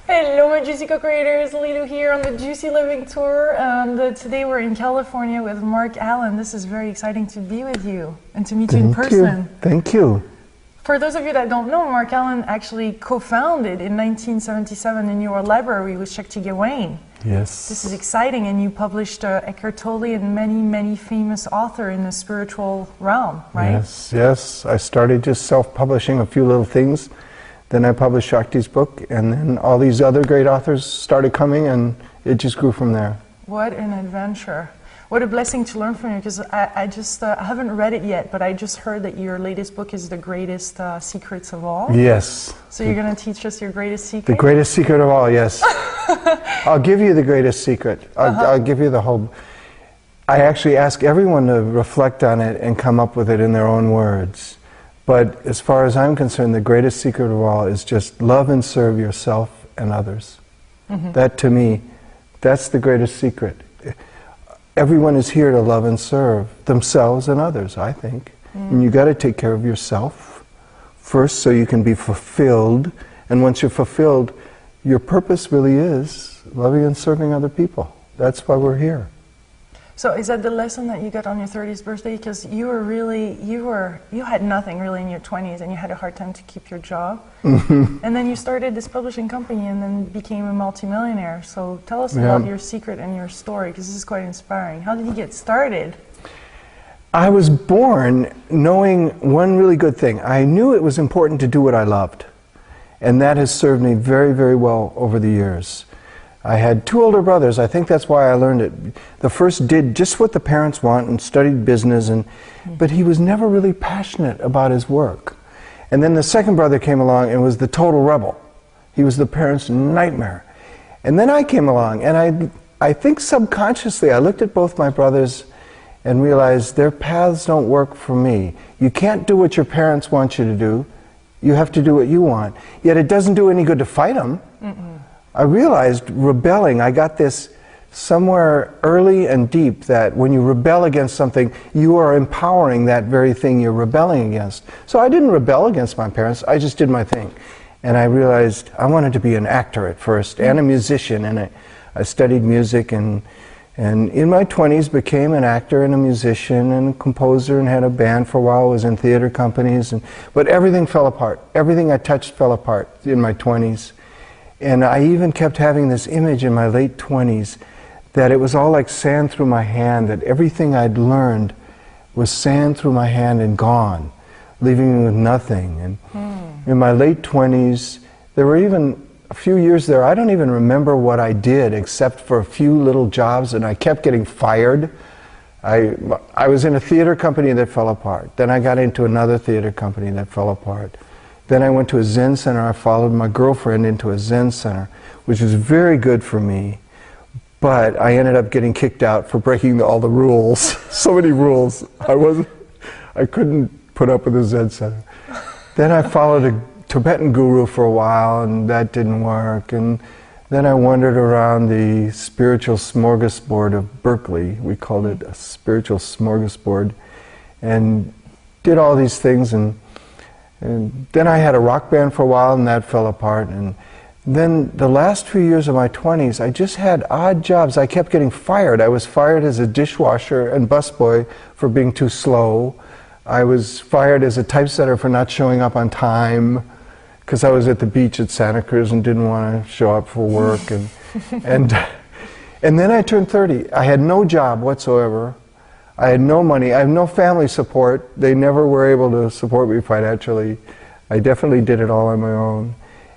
Hello, my Juicy Co-creators. Lilo here on the Juicy Living Tour, and today we're in California with Marc Allen. This is very exciting to be with you and to meet you in person. Thank you. For those of you that don't know, Marc Allen actually co-founded in 1977 in your library with Shakti Gawain. Yes. This is exciting, and you published Eckhart Tolle and many famous authors in the spiritual realm, right? Yes, yes. I started just self-publishing a few little things. Then I published Shakti's book, and then all these other great authors started coming, and it just grew from there. What an adventure. What a blessing to learn from you, because I haven't read it yet, but I just heard that your latest book is The Greatest Secrets of All. Yes. So you're going to teach us your greatest secret? The greatest secret of all, yes. I'll give you the greatest secret. I'll give you the whole... I actually ask everyone to reflect on it and come up with it in their own words. But as far as I'm concerned, the greatest secret of all is just love and serve yourself and others. That, to me, that's the greatest secret. Everyone is here to love and serve themselves and others, I think. And you got to take care of yourself first so you can be fulfilled. And once you're fulfilled, your purpose really is loving and serving other people. That's why we're here. So is that the lesson that you got on your 30th birthday? Because you had nothing really in your 20s, and you had a hard time to keep your job. And then you started this publishing company and then became a multimillionaire. So tell us about your secret and your story, because this is quite inspiring. How did you get started? I was born knowing one really good thing. I knew it was important to do what I loved. And that has served me very well over the years. I had two older brothers. I think that's why I learned it. The first did just what the parents want and studied business, but he was never really passionate about his work. And then the second brother came along and was the total rebel. He was the parents' nightmare. And then I came along, and I think subconsciously I looked at both my brothers and realized their paths don't work for me. You can't do what your parents want you to do. You have to do what you want. Yet it doesn't do any good to fight them. I realized rebelling, I got this somewhere early and deep, that when you rebel against something, you are empowering that very thing you're rebelling against. So I didn't rebel against my parents, I just did my thing. And I realized I wanted to be an actor at first, and a musician, and I studied music, and in my 20s became an actor and a musician and a composer, and had a band for a while, was in theater companies, but everything fell apart. Everything I touched fell apart in my 20s. And I even kept having this image in my late 20s that it was all like sand through my hand, that everything I'd learned was sand through my hand and gone, leaving me with nothing. And in my late 20s, there were even a few years there, I don't even remember what I did except for a few little jobs, and I kept getting fired. I was in a theater company that fell apart. Then I got into another theater company that fell apart. Then I went to a Zen center. I followed my girlfriend into a Zen center, which was very good for me. But I ended up getting kicked out for breaking all the rules. So many rules. I couldn't put up with a Zen center. Then I followed a Tibetan guru for a while, and that didn't work. And then I wandered around the spiritual smorgasbord of Berkeley. We called it a spiritual smorgasbord, and did all these things. And then I had a rock band for a while, and that fell apart. And then the last few years of my 20s, I just had odd jobs. I kept getting fired. I was fired as a dishwasher and busboy for being too slow. I was fired as a typesetter for not showing up on time, because I was at the beach at Santa Cruz and didn't want to show up for work. And then I turned 30. I had no job whatsoever. I had no money. I have no family support. They never were able to support me financially. I definitely did it all on my own.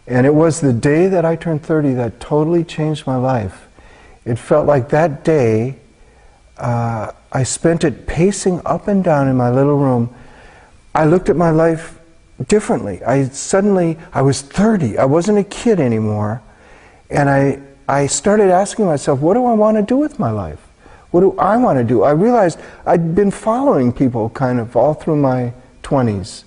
And it was the day that I turned 30 that totally changed my life. It felt like that day, I spent it pacing up and down in my little room. I looked at my life differently. I was 30. I wasn't a kid anymore. And I started asking myself, what do I want to do with my life? What do I want to do? I realized I'd been following people kind of all through my 20s.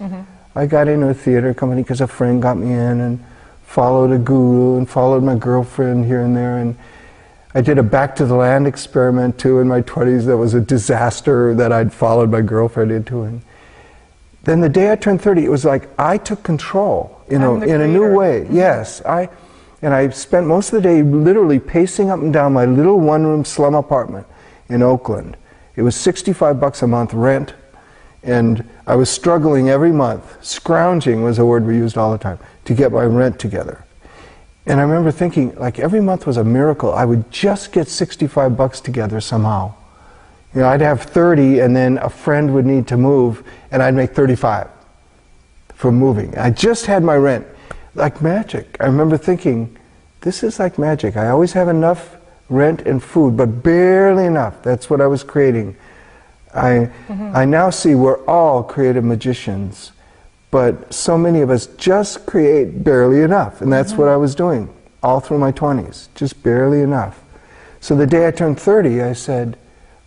I got into a theater company because a friend got me in, and followed a guru, and followed my girlfriend here and there. And I did a back to the land experiment too in my 20s that was a disaster that I'd followed my girlfriend into. And then the day I turned 30, it was like I took control, in a new way. Yes, And I spent most of the day literally pacing up and down my little one-room slum apartment in Oakland. It was $65 a month rent, and I was struggling every month. Scrounging was a word we used all the time, to get my rent together. And I remember thinking, like, every month was a miracle. I would just get $65 together somehow. You know, I'd have 30, and then a friend would need to move, and I'd make 35 from moving. I just had my rent. Like magic. I remember thinking, this is like magic. I always have enough rent and food, but barely enough. That's what I was creating. I now see we're all creative magicians. But so many of us just create barely enough, and that's what I was doing all through my 20s, just barely enough. So the day I turned 30, I said,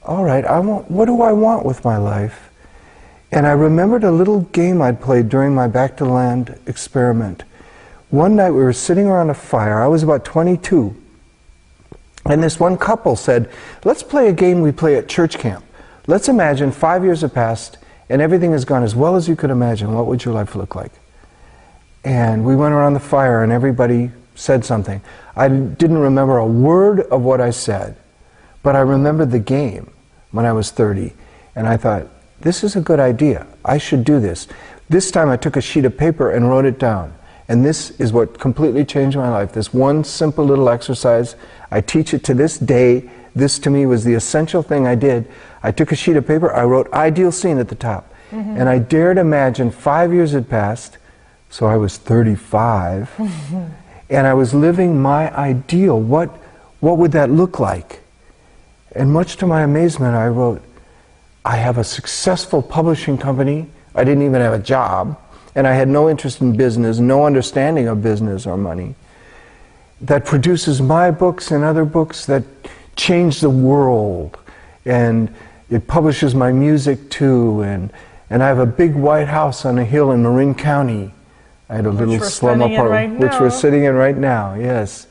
all right, what do I want with my life? And I remembered a little game I'd played during my Back to the Land experiment. One night we were sitting around a fire. I was about 22, and this one couple said, let's play a game we play at church camp. Let's imagine 5 years have passed, and everything has gone as well as you could imagine. What would your life look like? And we went around the fire and everybody said something. I didn't remember a word of what I said, but I remembered the game when I was 30. And I thought, this is a good idea. I should do this. This time I took a sheet of paper and wrote it down. And this is what completely changed my life. This one simple little exercise. I teach it to this day. This to me was the essential thing I did. I took a sheet of paper, I wrote ideal scene at the top. And I dared imagine 5 years had passed, so I was 35, and I was living my ideal. What would that look like? And much to my amazement, I wrote, I have a successful publishing company. I didn't even have a job, and I had no interest in business, no understanding of business or money, that produces my books and other books that change the world. And it publishes my music too, and I have a big white house on a hill in Marin County. I had a little slum apartment, which we're sitting in right now, yes.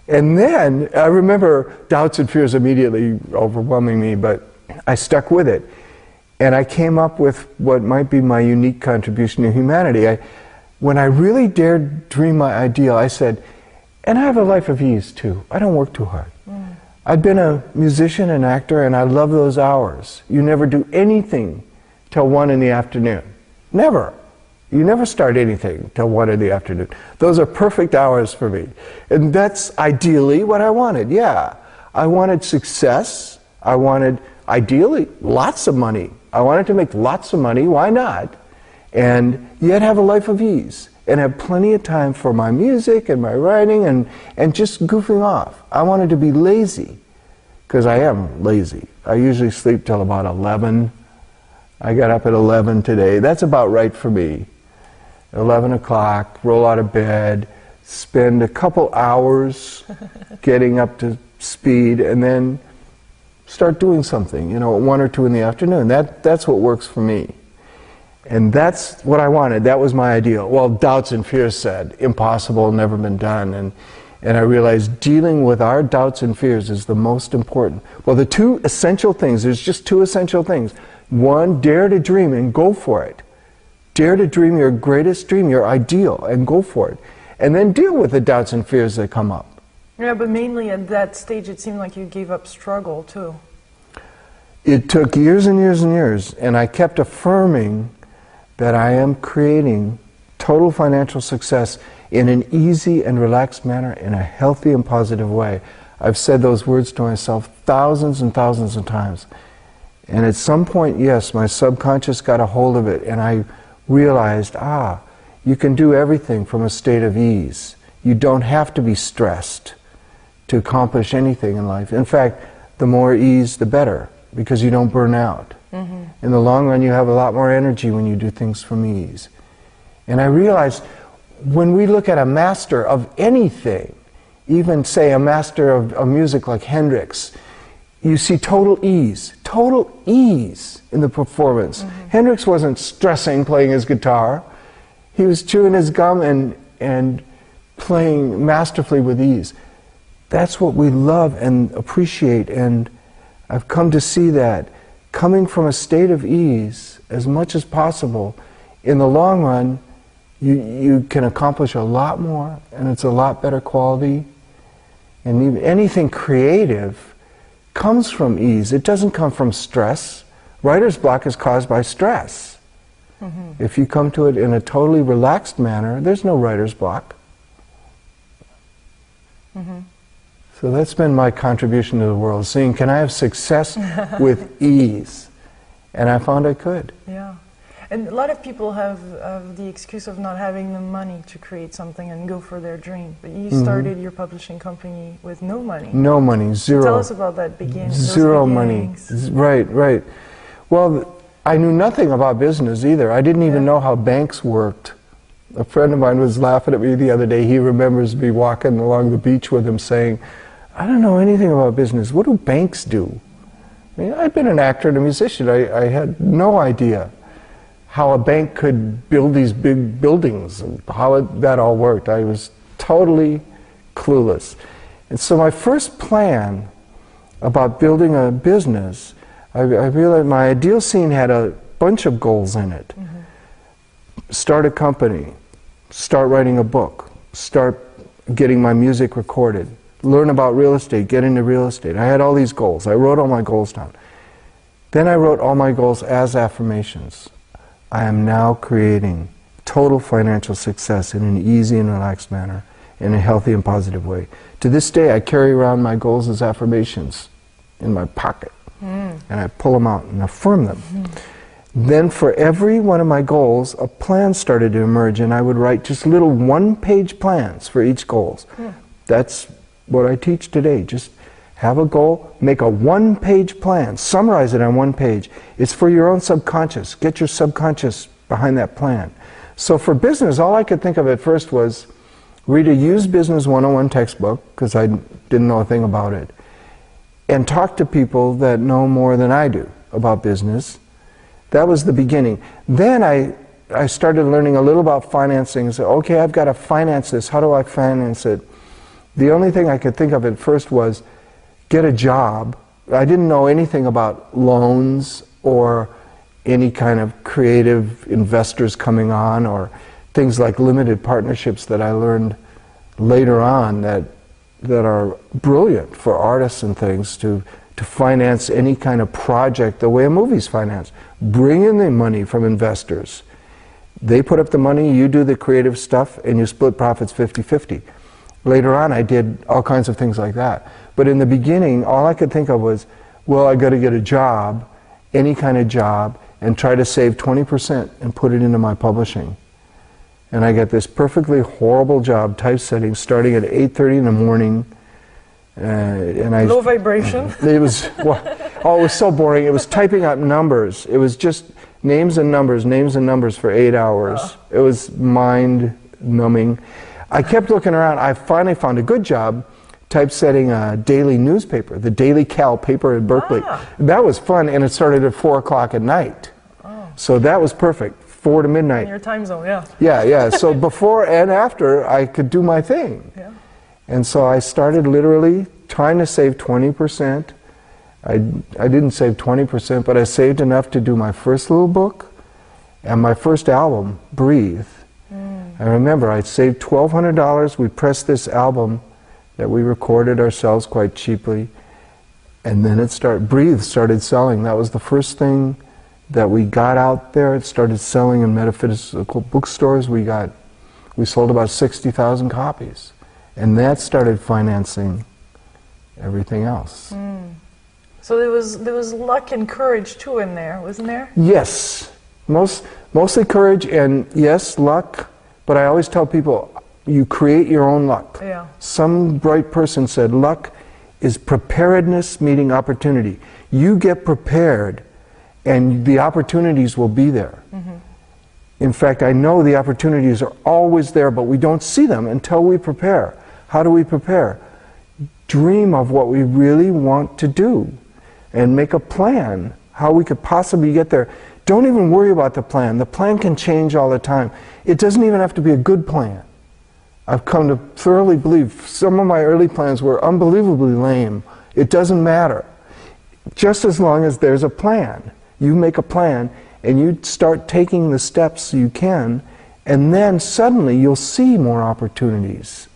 And then I remember doubts and fears immediately overwhelming me, but I stuck with it. And I came up with what might be my unique contribution to humanity. When I really dared dream my ideal, I said, and I have a life of ease too. I don't work too hard. I've been a musician and actor, and I love those hours. You never do anything till 1 in the afternoon. Never. You never start anything till 1 in the afternoon. Those are perfect hours for me. And that's ideally what I wanted, yeah. I wanted success. I wanted, ideally, lots of money. I wanted to make lots of money, why not? And yet have a life of ease. And have plenty of time for my music and my writing and just goofing off. I wanted to be lazy, because I am lazy. I usually sleep till about 11. I got up at 11 today. That's about right for me. 11 o'clock, roll out of bed, spend a couple hours getting up to speed, and then start doing something, at 1 or 2 in the afternoon. That's what works for me. And that's what I wanted. That was my ideal. Well, doubts and fears said, impossible, never been done. And I realized dealing with our doubts and fears is the most important. Well, the two essential things, there's just two essential things. One, dare to dream and go for it. Dare to dream your greatest dream, your ideal, and go for it. And then deal with the doubts and fears that come up. Yeah, but mainly at that stage it seemed like you gave up struggle too. It took years and years and years, and I kept affirming that I am creating total financial success in an easy and relaxed manner, in a healthy and positive way. I've said those words to myself thousands and thousands of times. And at some point, yes, my subconscious got a hold of it, and I realized, you can do everything from a state of ease. You don't have to be stressed to accomplish anything in life. In fact, the more ease, the better, because you don't burn out. In the long run, you have a lot more energy when you do things from ease. And I realized when we look at a master of anything, even say a master of music like Hendrix, you see total ease in the performance. Hendrix wasn't stressing playing his guitar. He was chewing his gum and playing masterfully with ease. That's what we love and appreciate, and I've come to see that coming from a state of ease as much as possible, in the long run, you can accomplish a lot more, and it's a lot better quality. And even anything creative comes from ease. It doesn't come from stress. Writer's block is caused by stress. Mm-hmm. If you come to it in a totally relaxed manner, there's no writer's block. Mm-hmm. So that's been my contribution to the world, seeing can I have success with ease? And I found I could. Yeah. And a lot of people have the excuse of not having the money to create something and go for their dream. But you started your publishing company with no money. No money, zero. Tell us about that Zero money. Right, right. Well, I knew nothing about business either. I didn't even know how banks worked. A friend of mine was laughing at me the other day. He remembers me walking along the beach with him saying, I don't know anything about business. What do banks do? I mean, I'd been an actor and a musician. I had no idea how a bank could build these big buildings and how that all worked. I was totally clueless. And so my first plan about building a business, I realized my ideal scene had a bunch of goals in it. Mm-hmm. Start a company, start writing a book, start getting my music recorded, learn about real estate, get into real estate. I had all these goals. I wrote all my goals down. Then I wrote all my goals as affirmations. I am now creating total financial success in an easy and relaxed manner, in a healthy and positive way. To this day, I carry around my goals as affirmations in my pocket, and I pull them out and affirm them. Then for every one of my goals, a plan started to emerge, and I would write just little one-page plans for each goal. That's what I teach today. Just have a goal, make a one-page plan, summarize it on one page. It's for your own subconscious. Get your subconscious behind that plan. So for business, all I could think of at first was read a used business 101 textbook, because I didn't know a thing about it, and talk to people that know more than I do about business. That was the beginning. Then I started learning a little about financing. So, okay, I've got to finance this. How do I finance it? The only thing I could think of at first was get a job. I didn't know anything about loans or any kind of creative investors coming on or things like limited partnerships that I learned later on that are brilliant for artists and things to finance any kind of project the way a movie's financed. Bring in the money from investors. They put up the money, you do the creative stuff, and you split profits 50-50. Later on, I did all kinds of things like that. But in the beginning, all I could think of was, well, I got to get a job, any kind of job, and try to save 20% and put it into my publishing. And I got this perfectly horrible job, typesetting, starting at 8:30 in the morning. Low vibration. It was, well, oh, it was so boring. It was typing out numbers. It was just names and numbers for 8 hours. Oh. It was mind-numbing. I kept looking around. I finally found a good job typesetting a daily newspaper, the Daily Cal paper in Berkeley. Ah. That was fun, and it started at 4 o'clock at night. Oh. So that was perfect, 4 to midnight. In your time zone, yeah. Yeah, yeah. So before and after, I could do my thing. Yeah. And so I started literally trying to save 20%. I didn't save 20%, but I saved enough to do my first little book and my first album, Breathe. I remember I saved $1,200. We pressed this album that we recorded ourselves quite cheaply, and then Breathe started selling. That was the first thing that we got out there. It started selling in metaphysical bookstores. We sold about 60,000 copies, and that started financing everything else. So there was luck and courage too in there, wasn't there? Yes, mostly courage and yes, luck. But I always tell people, you create your own luck. Yeah. Some bright person said, luck is preparedness meeting opportunity. You get prepared, and the opportunities will be there. Mm-hmm. In fact, I know the opportunities are always there, but we don't see them until we prepare. How do we prepare? Dream of what we really want to do, and make a plan how we could possibly get there. Don't even worry about the plan. The plan can change all the time. It doesn't even have to be a good plan. I've come to thoroughly believe some of my early plans were unbelievably lame. It doesn't matter. Just as long as there's a plan. You make a plan and you start taking the steps you can, And then suddenly you'll see more opportunities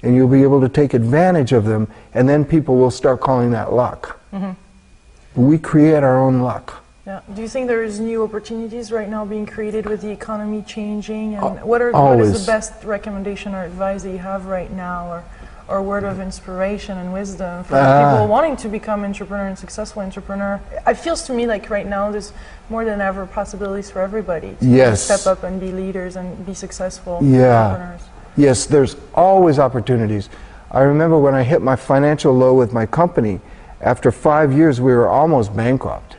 and you'll be able to take advantage of them, and then people will start calling that luck. We create our own luck. Yeah. Do you think there's new opportunities right now being created with the economy changing? And what Always. is the best recommendation or advice that you have right now, or word of inspiration and wisdom for people wanting to become entrepreneur and successful entrepreneur? It feels to me like right now there's more than ever possibilities for everybody to step up and be leaders and be successful entrepreneurs. Yes, there's always opportunities. I remember when I hit my financial low with my company, after 5 years we were almost bankrupt.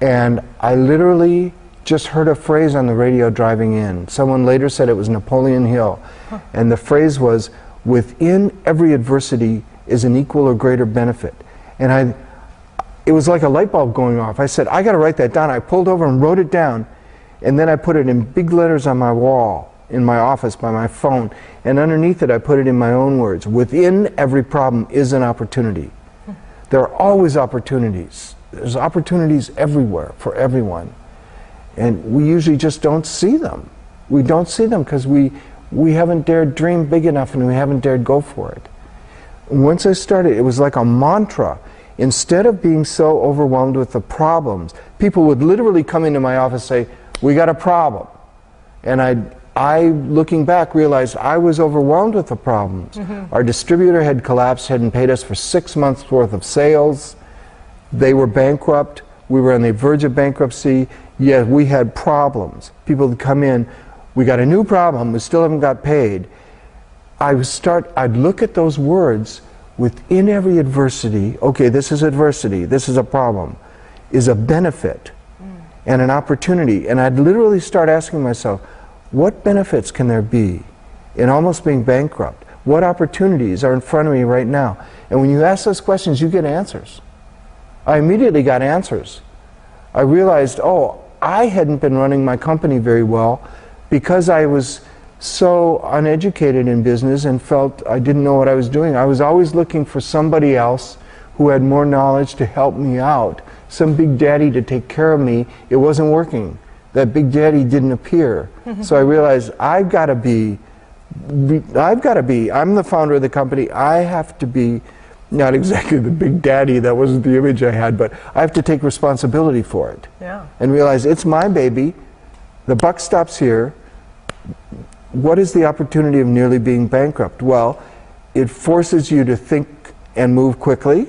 And I literally just heard a phrase on the radio driving in. Someone later said it was Napoleon Hill. And the phrase was, within every adversity is an equal or greater benefit. And it was like a light bulb going off. I said, I got to write that down. I pulled over and wrote it down. And then I put it in big letters on my wall in my office by my phone. And underneath it, I put it in my own words. Within every problem is an opportunity. There are always opportunities. There's opportunities everywhere for everyone. And we usually just don't see them. We don't see them because we haven't dared dream big enough and we haven't dared go for it. Once I started, it was like a mantra. Instead of being so overwhelmed with the problems, people would literally come into my office and say, we got a problem. And I, looking back, realized I was overwhelmed with the problems. Our distributor had collapsed, hadn't paid us for 6 months worth of sales. They were bankrupt. We were on the verge of bankruptcy. Yeah, we had problems. People would come in, we got a new problem, we still haven't got paid. I'd look at those words, within every adversity, okay, this is adversity, this is a problem, is a benefit and an opportunity. And I'd literally start asking myself, what benefits can there be in almost being bankrupt? What opportunities are in front of me right now? And when you ask those questions, you get answers. I immediately got answers. I realized, oh, I hadn't been running my company very well because I was so uneducated in business and felt I didn't know what I was doing. I was always looking for somebody else who had more knowledge to help me out, some big daddy to take care of me. It wasn't working. That big daddy didn't appear. So I realized I'm the founder of the company, I have to be not exactly the big daddy, that wasn't the image I had, but I have to take responsibility for it. And realize it's my baby, the buck stops here. What is the opportunity of nearly being bankrupt? Well, it forces you to think and move quickly,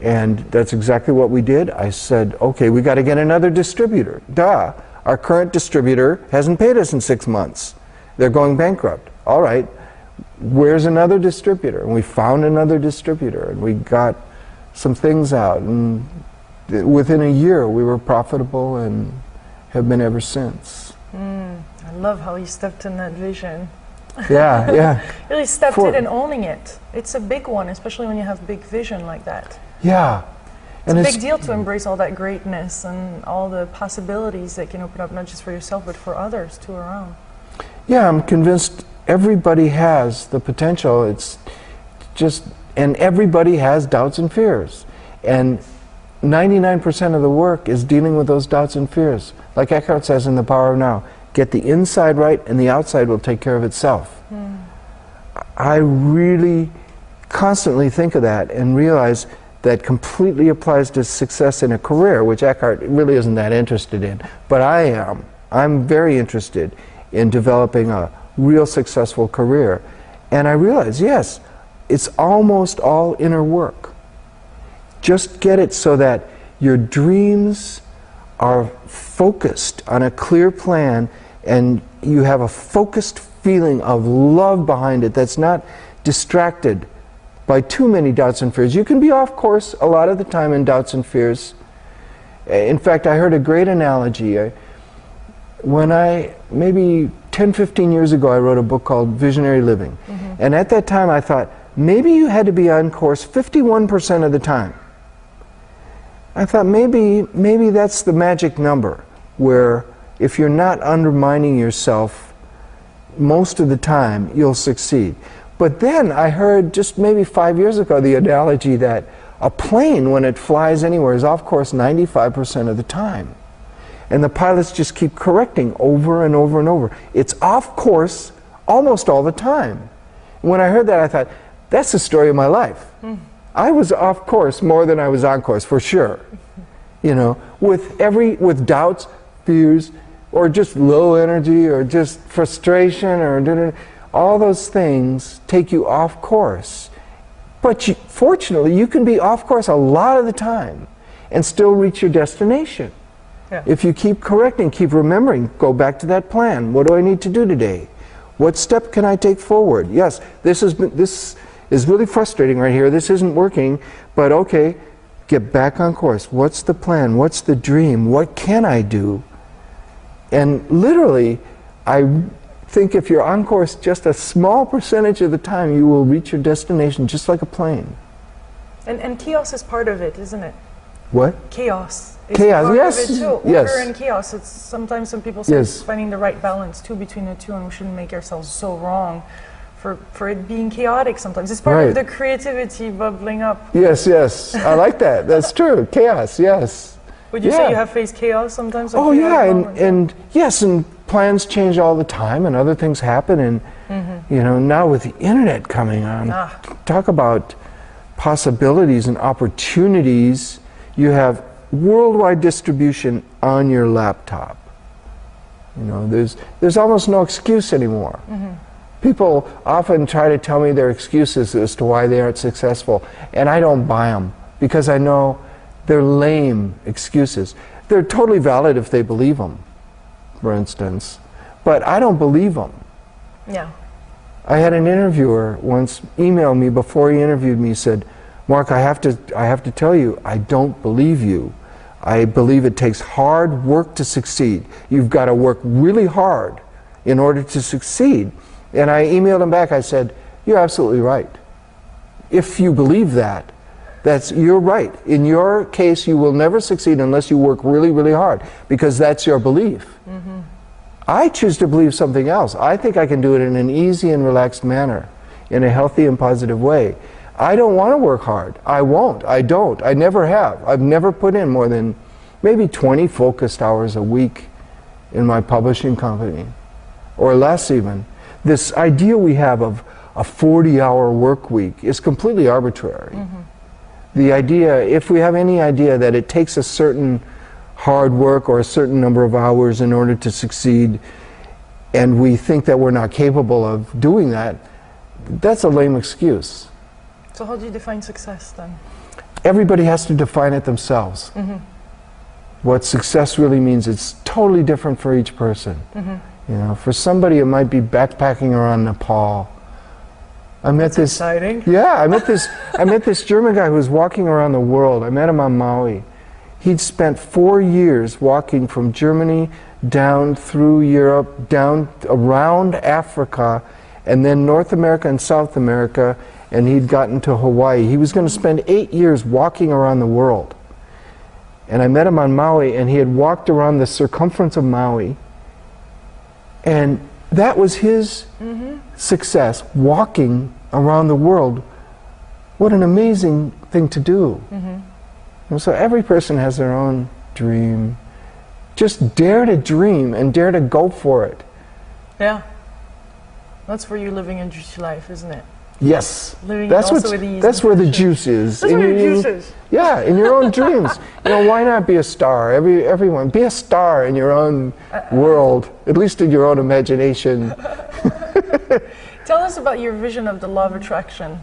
and that's exactly what we did. I said, okay, we got to get another distributor. Duh, our current distributor hasn't paid us in 6 months. They're going bankrupt. All right, where's another distributor? And we found another distributor, and we got some things out, and within a year we were profitable and have been ever since. I love how you stepped in that vision. Yeah. Really stepped in and owning it. It's a big one, especially when you have big vision like that. Yeah. It's a big deal to embrace all that greatness and all the possibilities that can open up, not just for yourself, but for others too around. Yeah, I'm convinced everybody has the potential. It's just, and everybody has doubts and fears. And 99% of the work is dealing with those doubts and fears. Like Eckhart says in The Power of Now, get the inside right and the outside will take care of itself. I really constantly think of that and realize that completely applies to success in a career, which Eckhart really isn't that interested in. But I am. I'm very interested in developing a real successful career. And I realize, yes, it's almost all inner work. Just get it so that your dreams are focused on a clear plan and you have a focused feeling of love behind it that's not distracted by too many doubts and fears. You can be off course a lot of the time in doubts and fears. In fact, I heard a great analogy. Maybe 10, 15 years ago, I wrote a book called Visionary Living. And at that time I thought, maybe you had to be on course 51% of the time. I thought maybe that's the magic number, where if you're not undermining yourself most of the time, you'll succeed. But then I heard just maybe 5 years ago the analogy that a plane, when it flies anywhere, is off course 95% of the time. And the pilots just keep correcting over and over and over. It's off course almost all the time. When I heard that, I thought, that's the story of my life. I was off course more than I was on course, for sure. You know, with doubts, fears, or just low energy, or just frustration, or all those things take you off course. But fortunately, you can be off course a lot of the time and still reach your destination. Yeah. If you keep correcting, keep remembering, go back to that plan. What do I need to do today? What step can I take forward? Yes, this is really frustrating right here. This isn't working, but okay, get back on course. What's the plan? What's the dream? What can I do? And literally, I think if you're on course just a small percentage of the time, you will reach your destination just like a plane. And chaos is part of it, isn't it? What? Chaos. Chaos, yes. Of it too. Yes. Order and chaos. It's sometimes some people say it's finding the right balance too between the two, and we shouldn't make ourselves so wrong for it being chaotic sometimes. It's part of the creativity bubbling up. Yes, yes. I like that. That's true. Chaos, yes. Would you say you have faced chaos sometimes? Oh yeah, and yes, and plans change all the time, and other things happen, and you know, now with the internet coming on, talk about possibilities and opportunities. You have worldwide distribution on your laptop. You know, there's almost no excuse anymore. People often try to tell me their excuses as to why they aren't successful, and I don't buy them, because I know they're lame excuses. They're totally valid if they believe them, for instance, but I don't believe them. Yeah. I had an interviewer once email me before he interviewed me, said, Mark, I have to tell you, I don't believe you. I believe it takes hard work to succeed. You've got to work really hard in order to succeed. And I emailed him back, I said, you're absolutely right. If you believe that, you're right. In your case, you will never succeed unless you work really, really hard, because that's your belief. I choose to believe something else. I think I can do it in an easy and relaxed manner, in a healthy and positive way. I don't want to work hard. I won't. I don't. I never have. I've never put in more than maybe 20 focused hours a week in my publishing company, or less even. This idea we have of a 40-hour work week is completely arbitrary. The idea, if we have any idea that it takes a certain hard work or a certain number of hours in order to succeed, and we think that we're not capable of doing that, that's a lame excuse. So how do you define success then? Everybody has to define it themselves. What success really means, it's totally different for each person. You know, for somebody it might be backpacking around Nepal. That's exciting. Yeah, I met this German guy who was walking around the world. I met him on Maui. He'd spent 4 years walking from Germany down through Europe, down around Africa, and then North America and South America, and he'd gotten to Hawaii. He was going to spend 8 years walking around the world. And I met him on Maui, and he had walked around the circumference of Maui, and that was his success, walking around the world. What an amazing thing to do. And so every person has their own dream. Just dare to dream and dare to go for it. Yeah. That's where you're living a juicy life, isn't it? Yes. That's where the juice is. That's where the juice is. Yeah, in your own dreams. You know, why not be a star? Everyone, be a star in your own world, at least in your own imagination. Tell us about your vision of the law of attraction.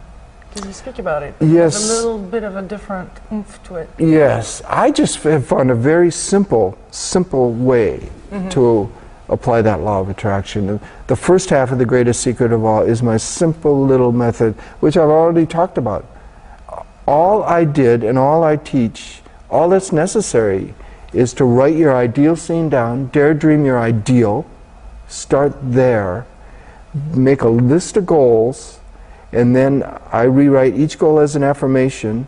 Because you speak about it. Yes. There's a little bit of a different oomph to it. Yes. I just have found a very simple way to apply that law of attraction. The first half of The Greatest Secret of All is my simple little method, which I've already talked about. All I did and all I teach, all that's necessary is to write your ideal scene down, dare dream your ideal, start there, make a list of goals, and then I rewrite each goal as an affirmation,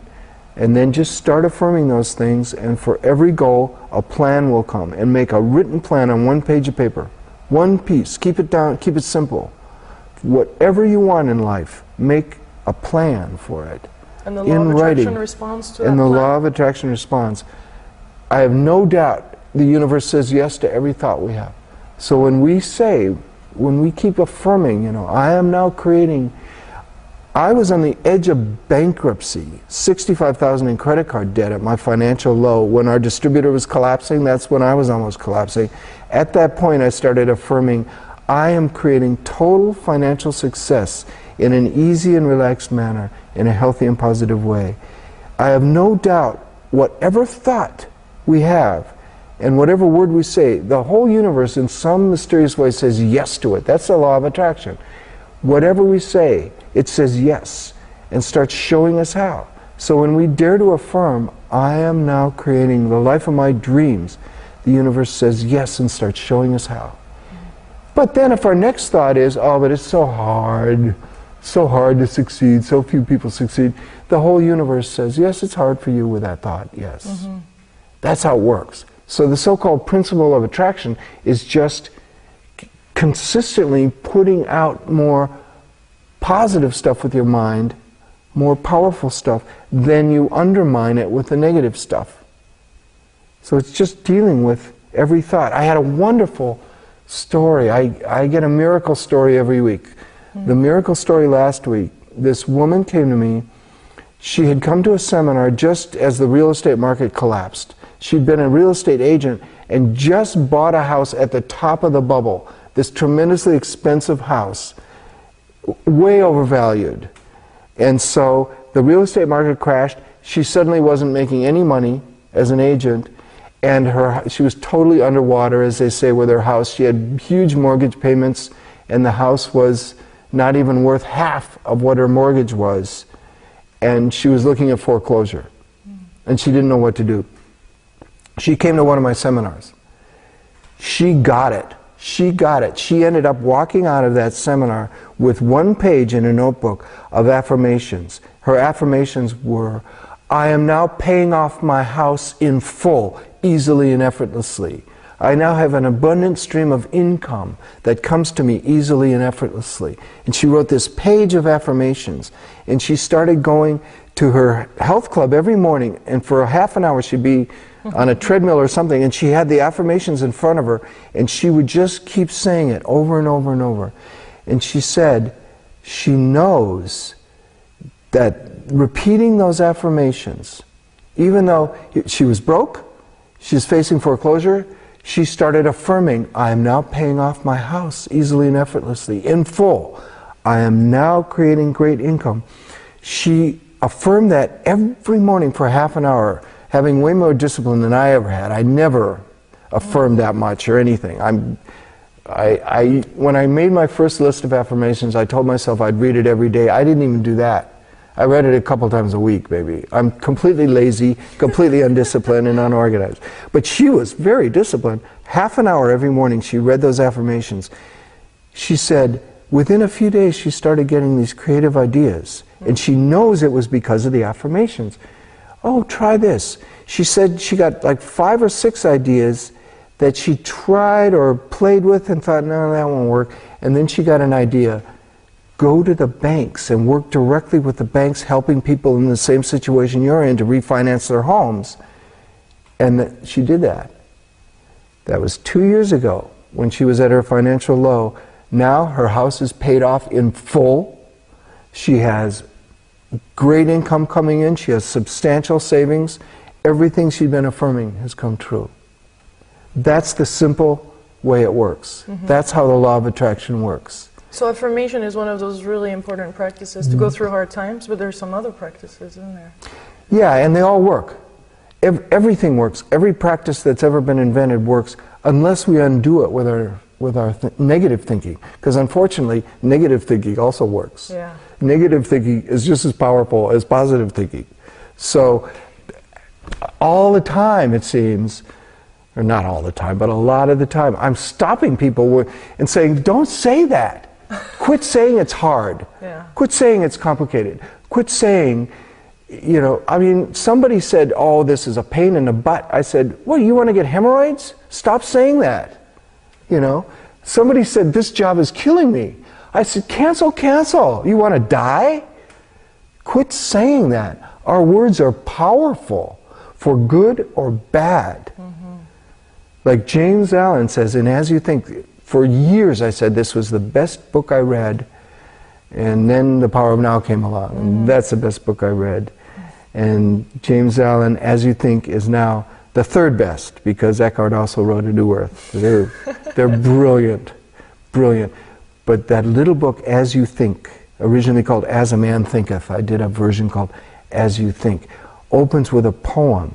and then just start affirming those things, and for every goal, a plan will come. And make a written plan on 1 page of paper. One piece. Keep it down, keep it simple. Whatever you want in life, make a plan for it. And the law of attraction responds to that And the plan? law of attraction responds. I have no doubt the universe says yes to every thought we have. So when we keep affirming, you know, I am now creating. I was on the edge of bankruptcy, $65,000 in credit card debt at my financial low. When our distributor was collapsing, that's when I was almost collapsing. At that point, I started affirming, I am creating total financial success in an easy and relaxed manner, in a healthy and positive way. I have no doubt whatever thought we have and whatever word we say, the whole universe in some mysterious way says yes to it. That's the law of attraction. Whatever we say, it says yes and starts showing us how. So when we dare to affirm, I am now creating the life of my dreams, the universe says yes and starts showing us how. But then if our next thought is, oh, but it's so hard to succeed, so few people succeed, the whole universe says, yes, it's hard for you with that thought, yes. Mm-hmm. That's how it works. So the so-called principle of attraction is just consistently putting out more positive stuff with your mind, more powerful stuff, then you undermine it with the negative stuff. So it's just dealing with every thought. I had a wonderful story. I get a miracle story every week. Mm-hmm. The miracle story last week, this woman came to me. She had come to a seminar just as the real estate market collapsed. She'd been a real estate agent and just bought a house at the top of the bubble, this tremendously expensive house, way overvalued. And so the real estate market crashed. She suddenly wasn't making any money as an agent, and she was totally underwater, as they say, with her house. She had huge mortgage payments, and the house was not even worth half of what her mortgage was. And she was looking at foreclosure, and she didn't know what to do. She came to one of my seminars. She got it. She got it. She ended up walking out of that seminar with one page in a notebook of affirmations. Her affirmations were, I am now paying off my house in full, easily and effortlessly. I now have an abundant stream of income that comes to me easily and effortlessly. And she wrote this page of affirmations, and she started going to her health club every morning, and for a half an hour she'd be on a treadmill or something, and she had the affirmations in front of her, and she would just keep saying it over and over and over. And she said she knows that repeating those affirmations, even though she was broke, she was facing foreclosure, she started affirming, I am now paying off my house easily and effortlessly, in full. I am now creating great income. She affirmed that every morning for half an hour, having way more discipline than I ever had. I never affirmed that much or anything. When I made my first list of affirmations, I told myself I'd read it every day. I didn't even do that. I read it a couple times a week, maybe. I'm completely lazy, completely undisciplined and unorganized. But she was very disciplined. Half an hour every morning she read those affirmations. She said, within a few days she started getting these creative ideas. And she knows it was because of the affirmations. Oh, try this. She said she got like 5 or 6 ideas that she tried or played with and thought, no, that won't work. And then she got an idea. Go to the banks and work directly with the banks, helping people in the same situation you're in to refinance their homes. And she did that. That was 2 years ago when she was at her financial low. Now her house is paid off in full. She has great income coming in. She has substantial savings. Everything she'd been affirming has come true. That's the simple way it works. Mm-hmm. That's how the law of attraction works. So affirmation is one of those really important practices to go through hard times, but there's some other practices in there. Yeah, and they all work. Everything works. Every practice that's ever been invented works unless we undo it with our negative thinking. Because unfortunately, negative thinking also works. Yeah. Negative thinking is just as powerful as positive thinking. So all the time, it seems, or not all the time, but a lot of the time, I'm stopping people and saying, don't say that. Quit saying it's hard. Yeah. Quit saying it's complicated. Quit saying, you know, I mean, somebody said, oh, this is a pain in the butt. I said, what, you want to get hemorrhoids? Stop saying that. You know, somebody said, this job is killing me. I said, cancel, cancel. You want to die? Quit saying that. Our words are powerful for good or bad. Mm-hmm. Like James Allen says, and As You Think, for years I said this was the best book I read, and then The Power of Now came along, and that's the best book I read. And James Allen, As You Think, is now the third best, because Eckhart also wrote A New Earth. They're brilliant, brilliant. But that little book, As You Think, originally called As a Man Thinketh, I did a version called As You Think, opens with a poem.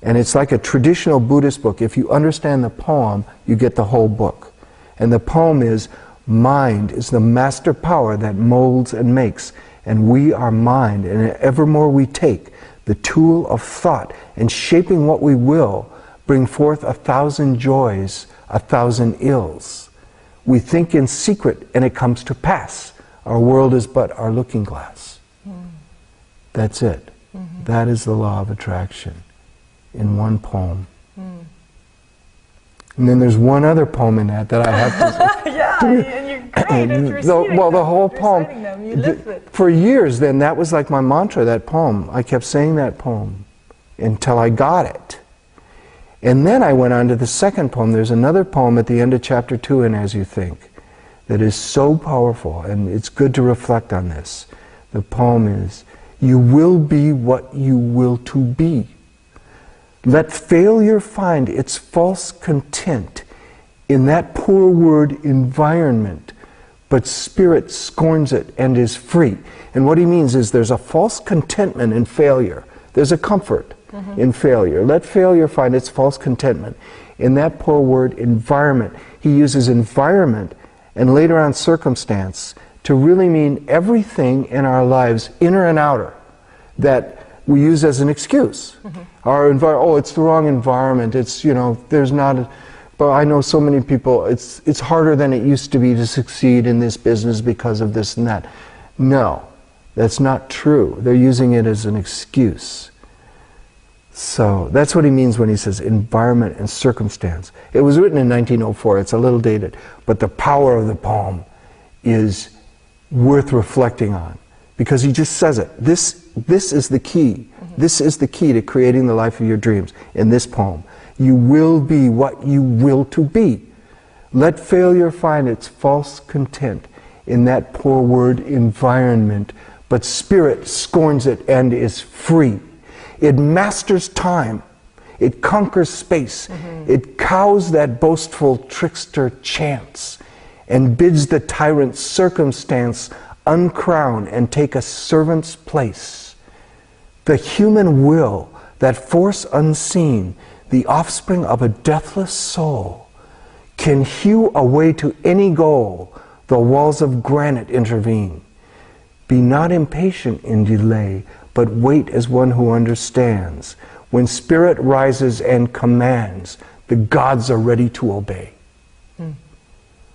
And it's like a traditional Buddhist book. If you understand the poem, you get the whole book. And the poem is, mind is the master power that molds and makes, and we are mind, and evermore we take the tool of thought, and shaping what we will, bring forth 1,000 joys, 1,000 ills. We think in secret, and it comes to pass. Our world is but our looking glass. That's it. That is the law of attraction in one poem. And then there's one other poem in that I have to say. Yeah, and you're great at reciting well, them. the whole poem, You live it. for years then, that was like my mantra, that poem. I kept saying that poem until I got it. And then I went on to the second poem. There's another poem at the end of chapter 2 in As You Think that is so powerful, and it's good to reflect on this. The poem is, you will be what you will to be. Let failure find its false content in that poor word environment, but spirit scorns it and is free. And what he means is there's a false contentment in failure. There's a comfort in failure. Let failure find its false contentment in that poor word environment. He uses environment and later on circumstance to really mean everything in our lives, inner and outer, that we use as an excuse. Our it's the wrong environment. It's, there's not. But I know so many people. It's harder than it used to be to succeed in this business because of this and that. No, that's not true. They're using it as an excuse. So that's what he means when he says environment and circumstance. It was written in 1904. It's a little dated, but the power of the poem is worth reflecting on, because he just says it. This is the key. This is the key to creating the life of your dreams in this poem. You will be what you will to be. Let failure find its false content in that poor word environment, but spirit scorns it and is free. It masters time. It conquers space. It cows that boastful trickster chance, and bids the tyrant circumstance uncrown and take a servant's place. The human will, that force unseen, the offspring of a deathless soul, can hew a way to any goal, though walls of granite intervene. Be not impatient in delay, but wait as one who understands. When spirit rises and commands, the gods are ready to obey.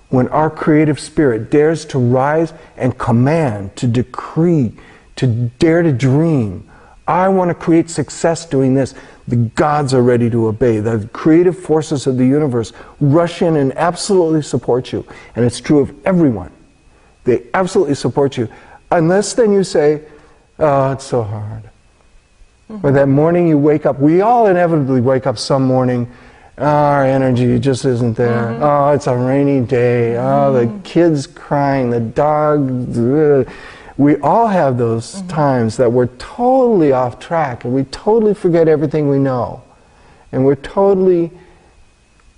When our creative spirit dares to rise and command, to decree, to dare to dream, I want to create success doing this, the gods are ready to obey. The creative forces of the universe rush in and absolutely support you. And it's true of everyone. They absolutely support you. Unless then you say, oh, it's so hard. Or that morning you wake up, we all inevitably wake up some morning, our energy just isn't there. Oh, it's a rainy day. Oh, the kid's crying, the dog. We all have those times that we're totally off track and we totally forget everything we know. And we're totally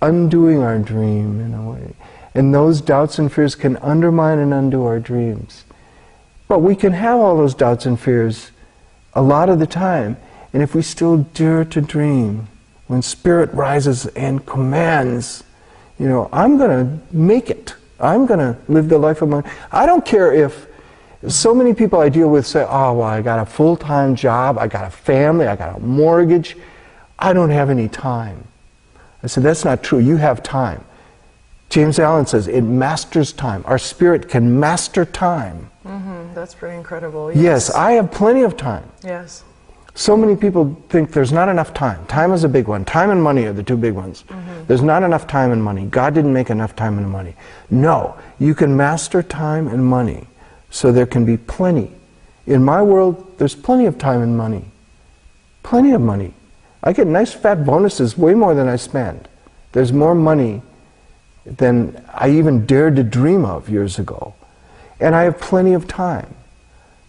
undoing our dream in a way. And those doubts and fears can undermine and undo our dreams. But we can have all those doubts and fears a lot of the time. And if we still dare to dream, when spirit rises and commands, I'm going to make it. I'm going to live the life of my... I don't care if so many people I deal with say, oh, well, I got a full-time job, I got a family, I got a mortgage, I don't have any time. I said, that's not true. You have time. James Allen says it masters time. Our spirit can master time. That's pretty incredible. Yes, I have plenty of time. Yes. So many people think there's not enough time. Time is a big one. Time and money are the two big ones. There's not enough time and money. God didn't make enough time and money. No, you can master time and money so there can be plenty. In my world, there's plenty of time and money. Plenty of money. I get nice fat bonuses, way more than I spend. There's more money than I even dared to dream of years ago. And I have plenty of time.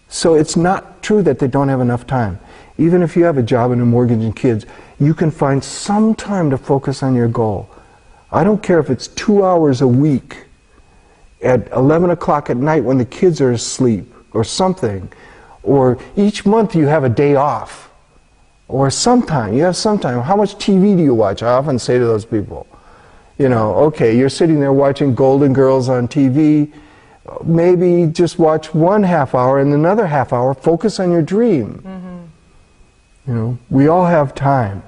So it's not true that they don't have enough time. Even if you have a job and a mortgage and kids, you can find some time to focus on your goal. I don't care if it's 2 hours a week at 11 o'clock at night when the kids are asleep or something. Or each month you have a day off. Or sometime, you have some time. How much TV do you watch? I often say to those people, you know, okay, you're sitting there watching Golden Girls on TV. Maybe just watch 1/2 hour and another half hour focus on your dream. You know, we all have time.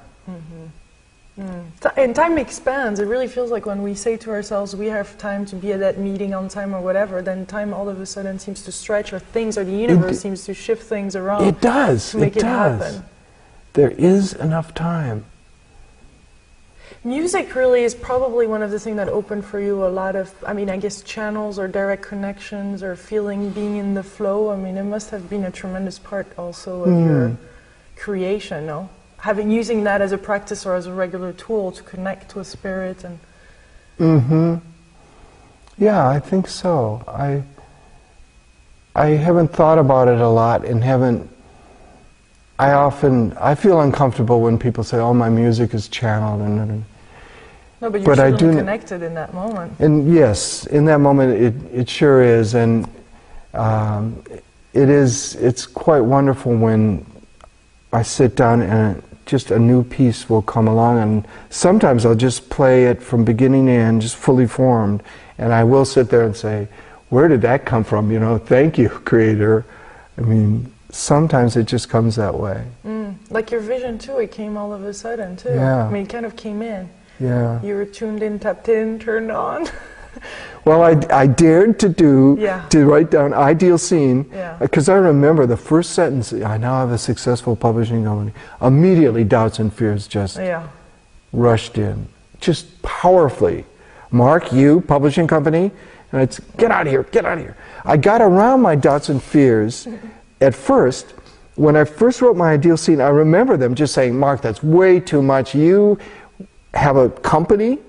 And time expands. It really feels like when we say to ourselves, we have time to be at that meeting on time or whatever, then time all of a sudden seems to stretch, or things, or the universe seems to shift things around. It does. To make it happen. There is enough time. Music really is probably one of the things that opened for you a lot of, I mean, I guess channels or direct connections or feeling, being in the flow. I mean, it must have been a tremendous part also of your creation, no? Using that as a practice or as a regular tool to connect with spirit and... Yeah, I think so. I haven't thought about it a lot and haven't... I feel uncomfortable when people say, oh, my music is channeled. No, but you're certainly connected in that moment. And yes, in that moment it sure is. And it's quite wonderful when I sit down and just a new piece will come along, and sometimes I'll just play it from beginning to end, just fully formed, and I will sit there and say, where did that come from? You know, thank you, Creator. I mean, sometimes it just comes that way. Like your vision too, it came all of a sudden too. Yeah. I mean, it kind of came in. Yeah. You were tuned in, tapped in, turned on. Well, I dared to write down ideal scene, because I remember the first sentence, I now have a successful publishing company. Immediately doubts and fears just rushed in, just powerfully. Mark, you, publishing company, and it's, get out of here, get out of here. I got around my doubts and fears at first. When I first wrote my ideal scene, I remember them just saying, Mark, that's way too much. You have a company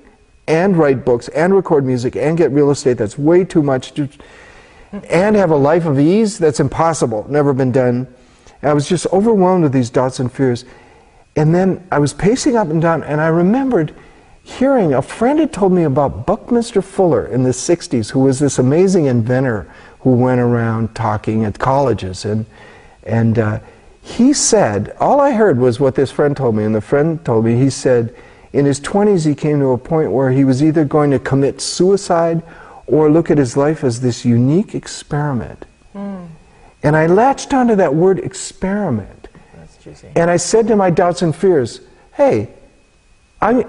and write books and record music and get real estate, that's way too much, and have a life of ease, that's impossible, never been done. And I was just overwhelmed with these doubts and fears. And then I was pacing up and down, and I remembered hearing, a friend had told me about Buckminster Fuller in the 60s, who was this amazing inventor who went around talking at colleges. And he said, all I heard was what this friend told me, and the friend told me, he said, in his 20s he came to a point where he was either going to commit suicide or look at his life as this unique experiment. And I latched onto that word experiment. That's juicy. And I said to my doubts and fears, hey,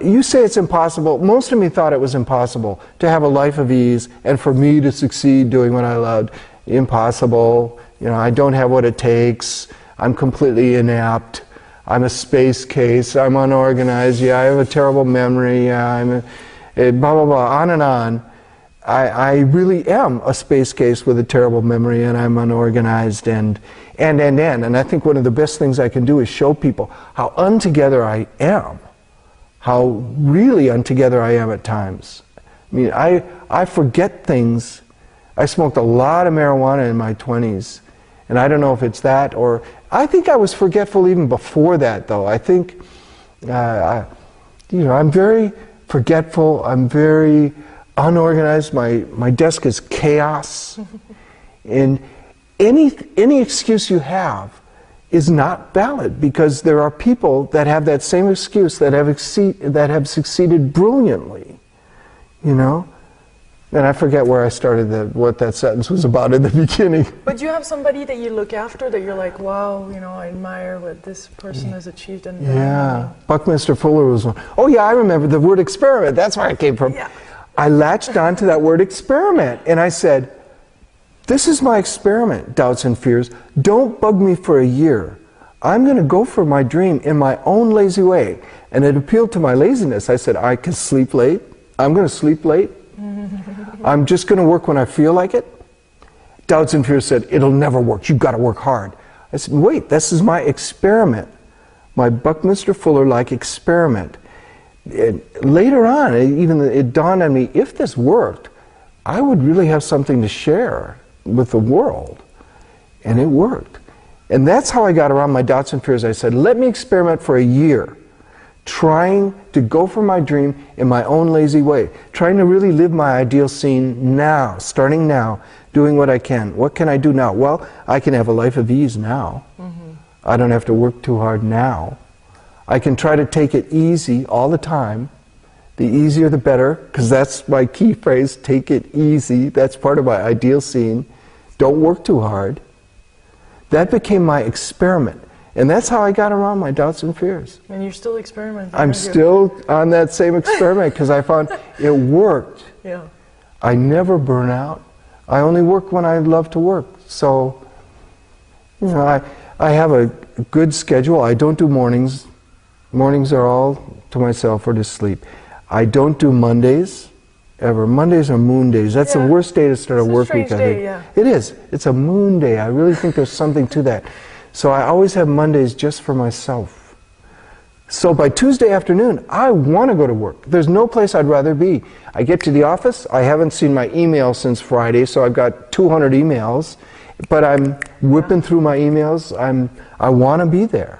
you say it's impossible. Most of me thought it was impossible to have a life of ease and for me to succeed doing what I loved. Impossible. You know, I don't have what it takes. I'm completely inept. I'm a space case. I'm unorganized. Yeah, I have a terrible memory. Yeah, I'm a blah, blah, blah, on and on. I really am a space case with a terrible memory, and I'm unorganized, and I think one of the best things I can do is show people how untogether I am, how really untogether I am at times. I mean, I forget things. I smoked a lot of marijuana in my 20s, and I don't know if it's that, or I think I was forgetful even before that, though. I think, I'm very forgetful. I'm very unorganized. My desk is chaos. And any excuse you have is not valid, because there are people that have that same excuse that have succeeded brilliantly, you know? And I forget where I started what that sentence was about in the beginning. But do you have somebody that you look after that you're like, wow, you know, I admire what this person has achieved? And Buckminster Fuller was one. Oh yeah, I remember the word experiment. That's where it came from. Yeah. I latched onto that word experiment, and I said, this is my experiment, doubts and fears. Don't bug me for a year. I'm going to go for my dream in my own lazy way. And it appealed to my laziness. I said, I can sleep late. I'm going to sleep late. I'm just going to work when I feel like it. Doubts and fears said, it'll never work. You've got to work hard. I said, wait, this is my experiment. My Buckminster Fuller-like experiment. later on, it dawned on me, if this worked, I would really have something to share with the world. And it worked. And that's how I got around my doubts and fears. I said, let me experiment for a year, trying to go for my dream in my own lazy way, trying to really live my ideal scene now, starting now, doing what I can. What can I do now? Well, I can have a life of ease now. Mm-hmm. I don't have to work too hard now. I can try to take it easy all the time. The easier the better, because that's my key phrase, take it easy. That's part of my ideal scene. Don't work too hard. That became my experiment. And that's how I got around my doubts and fears. And you're still experimenting. I'm still on that same experiment because I found it worked. Yeah. I never burn out. I only work when I love to work. So, you know, I have a good schedule. I don't do mornings. Mornings are all to myself or to sleep. I don't do Mondays ever. Mondays are moon days. That's the worst day to start a work week, I think. Yeah. It is. It's a moon day. I really think there's something to that. So I always have Mondays just for myself. So by Tuesday afternoon, I want to go to work. There's no place I'd rather be. I get to the office. I haven't seen my email since Friday, so I've got 200 emails. But I'm whipping through my emails. I want to be there.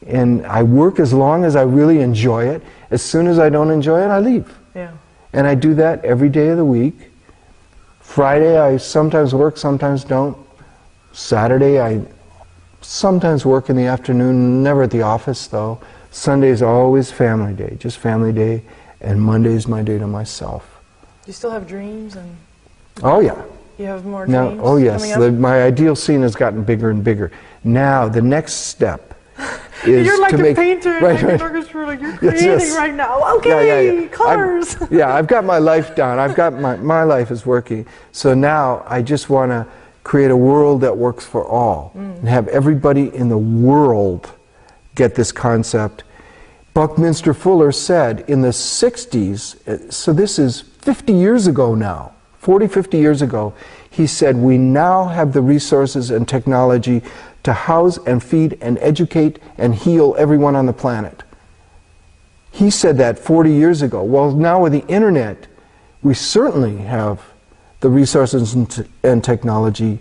And I work as long as I really enjoy it. As soon as I don't enjoy it, I leave. Yeah. And I do that every day of the week. Friday, I sometimes work, sometimes don't. Saturday, I sometimes work in the afternoon, never at the office though. Sunday's always family day, just family day. And Monday's my day to myself. You still have dreams? And oh yeah. You have more Now, dreams? oh yes, my ideal scene has gotten bigger and bigger. Now, the next step is you're like to a make, painter, right, like right. an orchestra, like you're creating yes. right now. Okay, yeah. cars. I've got my life down. I've got my life is working. So now I just want to create a world that works for all and have everybody in the world get this concept. Buckminster Fuller said in the 60s, so this is 50 years ago now, 40, 50 years ago, he said, we now have the resources and technology to house and feed and educate and heal everyone on the planet. He said that 40 years ago. Well, now with the internet, we certainly have the resources and technology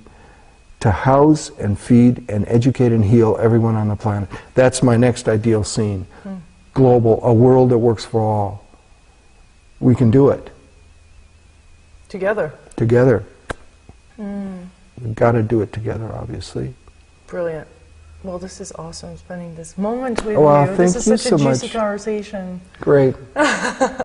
to house and feed and educate and heal everyone on the planet. That's my next ideal scene. Global, a world that works for all. We can do it. Together. Together. We've got to do it together, obviously. Brilliant. Well, this is awesome, spending this moment with Well, you. thank This you is such a so juicy much. conversation. Great.